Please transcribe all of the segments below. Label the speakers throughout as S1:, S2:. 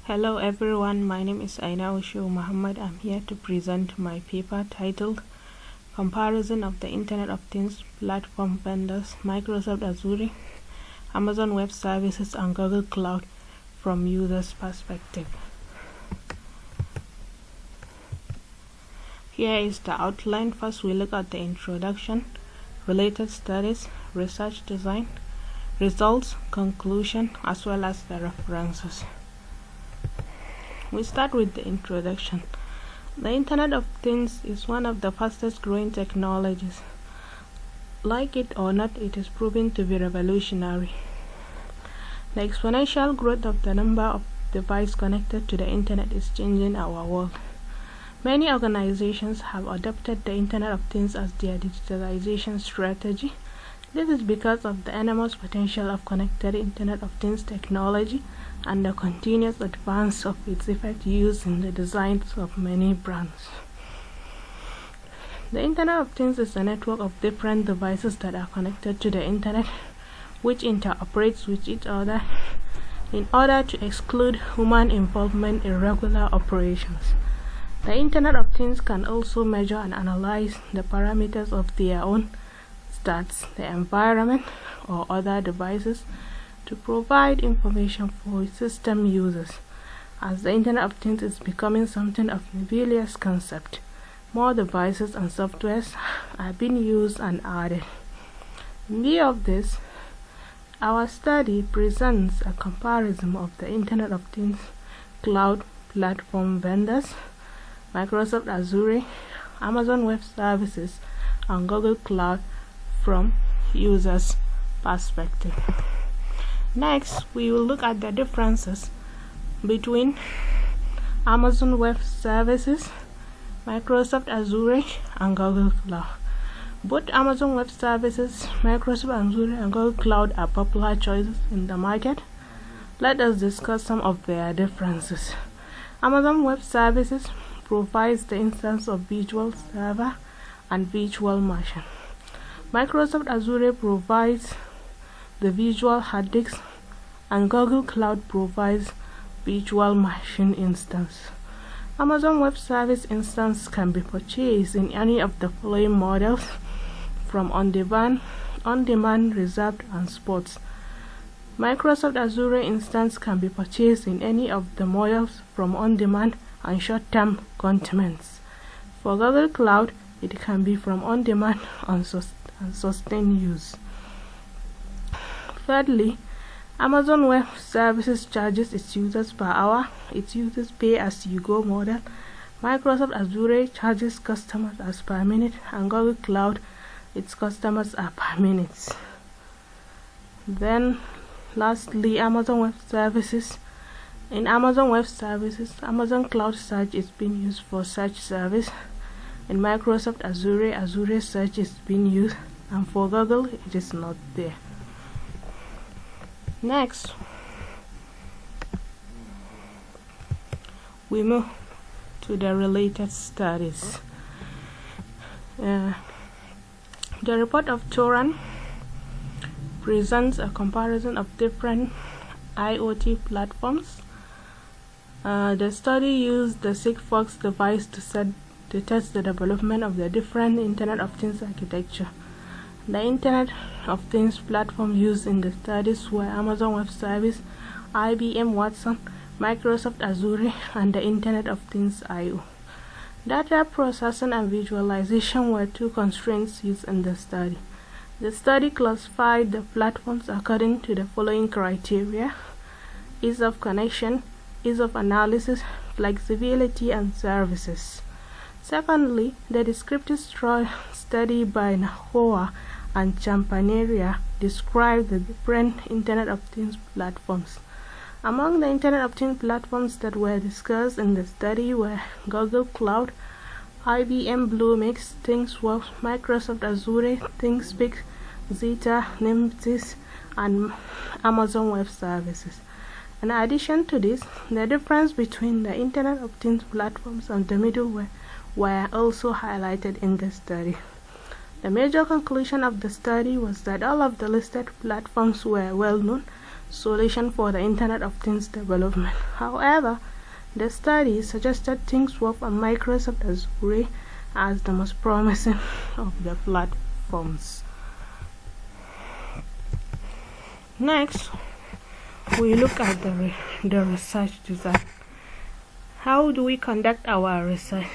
S1: Hello everyone, my name is Aina Ushu Muhammad. I'm here to present my paper titled Comparison of the Internet of Things Platform Vendors, Microsoft Azure, Amazon Web Services and Google Cloud from Users' Perspective. Here is the outline. First we look at the introduction, related studies, research design, results, conclusion, as well as the references. We start with the introduction. The Internet of Things is one of the fastest growing technologies. Like it or not, it is proving to be revolutionary. The exponential growth of the number of devices connected to the Internet is changing our world. Many organizations have adopted the Internet of Things as their digitalization strategy. This is because of the enormous potential of connected Internet of Things technology and the continuous advance of its effective use in the designs of many brands. The Internet of Things is a network of different devices that are connected to the Internet, which interoperates with each other in order to exclude human involvement in regular operations. The Internet of Things can also measure and analyze the parameters of their own stats, the environment, or other devices to provide information for system users. As the Internet of Things is becoming something of a nebulous concept, more devices and softwares are being used and added. In view of this, our study presents a comparison of the Internet of Things cloud platform vendors, Microsoft Azure, Amazon Web Services, and Google Cloud from users' perspective. Next, we will look at the differences between Amazon Web Services, Microsoft Azure, and Google Cloud. Both Amazon Web Services, Microsoft Azure, and Google Cloud are popular choices in the market. Let us discuss some of their differences. Amazon Web Services provides the instance of virtual server and virtual machine. Microsoft Azure provides the virtual hard disk, and Google Cloud provides virtual machine instance. Amazon Web Service instance can be purchased in any of the following models, from on-demand, reserved, and sports. Microsoft Azure instance can be purchased in any of the models from on-demand and short-term commitments. For Google Cloud, it can be from on-demand and sustained use. Thirdly, Amazon Web Services charges its users per hour. Its users pay as you go model. Microsoft Azure charges customers as per minute, and Google Cloud, its customers are per minute. Then, lastly, Amazon Web Services. In Amazon Web Services, Amazon Cloud Search is being used for search service. In Microsoft Azure, Azure Search is being used, and for Google, it is not there. Next, we move to the related studies. The report of Turan presents a comparison of different IoT platforms. The study used the Sigfox device to test the development of the different Internet of Things architecture. The Internet of Things platform used in the studies were Amazon Web Service, IBM Watson, Microsoft Azure, and the Internet of Things I/O. Data processing and visualization were two constraints used in the study. The study classified the platforms according to the following criteria: ease of connection, ease of analysis, flexibility, and services. Secondly, the descriptive study by Nahoa and Champaneria described the different Internet of Things platforms. Among the Internet of Things platforms that were discussed in the study were Google Cloud, IBM Bluemix, ThingsWorks, Microsoft Azure, ThingsPix, Zeta, Nimbus, and Amazon Web Services. In addition to this, the difference between the Internet of Things platforms and the middleware were also highlighted in the study. The major conclusion of the study was that all of the listed platforms were well known, solution for the Internet of Things development. However, the study suggested ThinkSwap and Microsoft Azure as the most promising of the platforms. Next, we look at the research design. How do we conduct our research?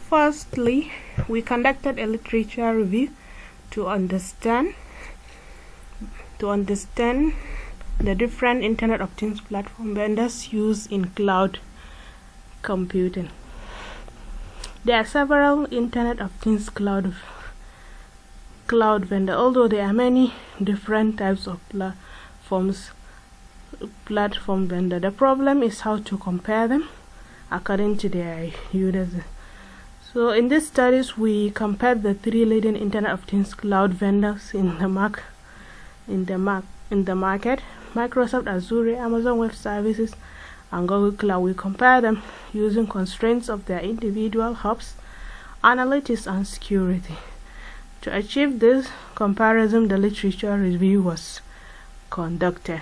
S1: Firstly, we conducted a literature review to understand the different Internet of Things platform vendors used in cloud computing. There are several Internet of Things cloud vendors, although there are many different types of platform vendor. The problem is how to compare them according to their users. So in these studies, we compared the three leading Internet of Things cloud vendors in the market: Microsoft Azure, Amazon Web Services, and Google Cloud. We compare them using constraints of their individual hubs, analytics, and security. To achieve this comparison, the literature review was conducted.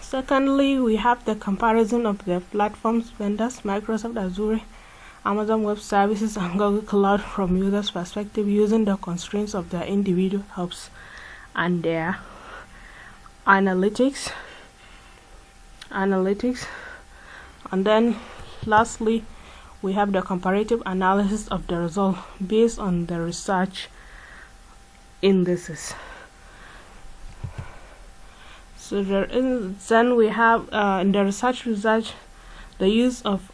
S1: Secondly, we have the comparison of the platforms vendors: Microsoft Azure, Amazon Web Services, and Google Cloud from users' perspective, using the constraints of their individual hubs and their analytics. And then lastly, we have the comparative analysis of the result based on the research indices. So then we have in the research the use of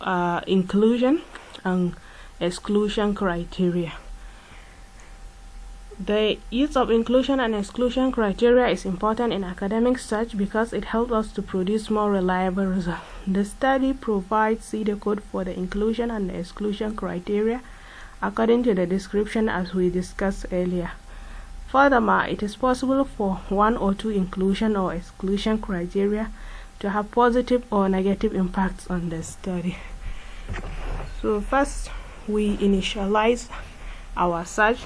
S1: inclusion and exclusion criteria. The use of inclusion and exclusion criteria is important in academic research because it helps us to produce more reliable results. The study provides pseudocode for the inclusion and the exclusion criteria according to the description as we discussed earlier. Furthermore, it is possible for one or two inclusion or exclusion criteria to have positive or negative impacts on the study. So first, we initialize our search.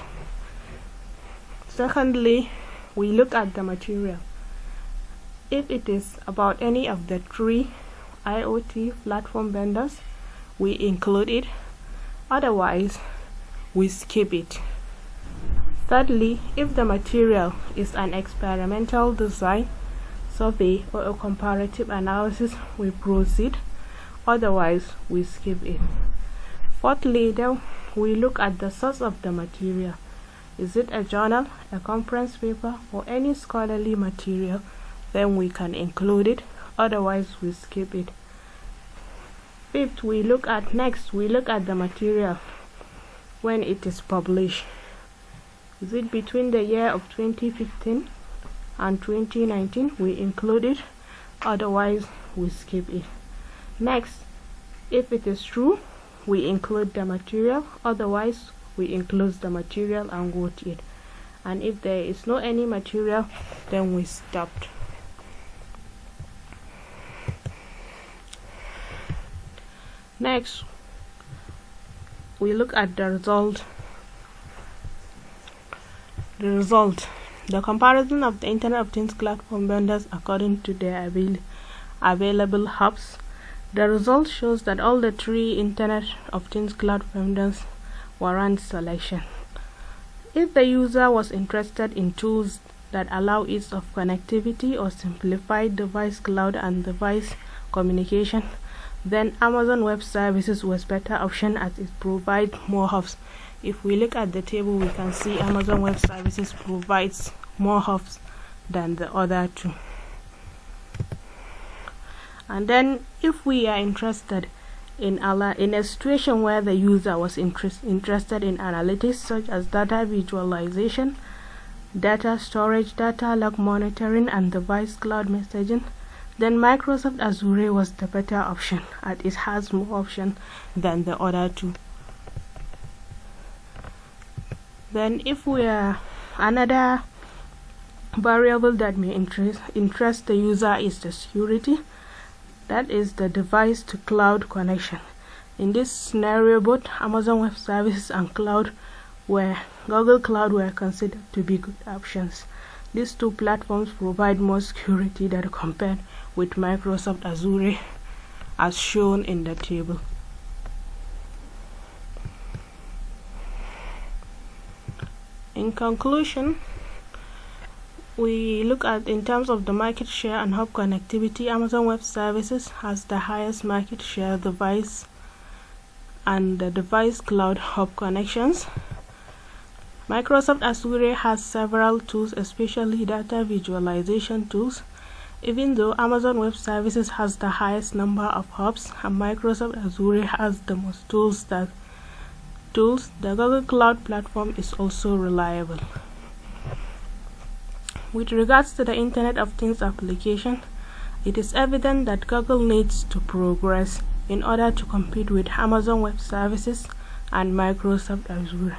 S1: Secondly, we look at the material. If it is about any of the three IoT platform vendors, we include it. Otherwise, we skip it. Thirdly, if the material is an experimental design, survey, or a comparative analysis, we proceed. Otherwise, we skip it. Fourthly, then we look at the source of the material. Is it a journal, a conference paper, or any scholarly material? Then we can include it. Otherwise, we skip it. Fifth, we look at the material when it is published. Is it between the year of 2015 and 2019? We include it. Otherwise, we skip it. Next, if it is true, we include the material. Otherwise, we include the material and go to it. And if there is no any material, then we stopped. Next, we look at the result. The comparison of the Internet of Things platform vendors according to their available hubs. The result shows that all the three Internet of Things cloud vendors warrant selection. If the user was interested in tools that allow ease of connectivity or simplified device cloud and device communication, then Amazon Web Services was better option as it provides more hubs. If we look at the table, we can see Amazon Web Services provides more hubs than the other two. And then if we are interested in a situation where the user was interested in analytics such as data visualization, data storage, data log monitoring, and device cloud messaging, then Microsoft Azure was the better option as it has more options than the other two. Then if we are another variable that may interest the user is the security, that is the device to cloud connection. In this scenario, both Amazon Web Services and Google Cloud were considered to be good options. These two platforms provide more security than compared with Microsoft Azure, as shown in the table. In conclusion, we look at, in terms of the market share and hub connectivity, Amazon Web Services has the highest market share device and the device cloud hub connections. Microsoft Azure has several tools, especially data visualization tools. Even though Amazon Web Services has the highest number of hubs and Microsoft Azure has the most tools, the Google Cloud Platform is also reliable. With regards to the Internet of Things application, it is evident that Google needs to progress in order to compete with Amazon Web Services and Microsoft Azure.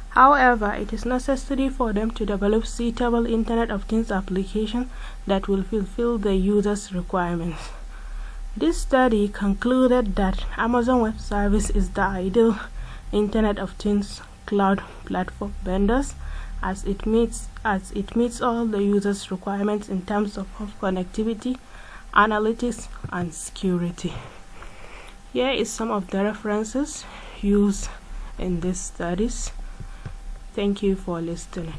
S1: However, it is necessary for them to develop suitable Internet of Things application that will fulfill the users' requirements. This study concluded that Amazon Web Service is the ideal Internet of Things cloud platform vendors, as it meets all the users' requirements in terms of connectivity, analytics, and security. Here is some of the references used in these studies. Thank you for listening.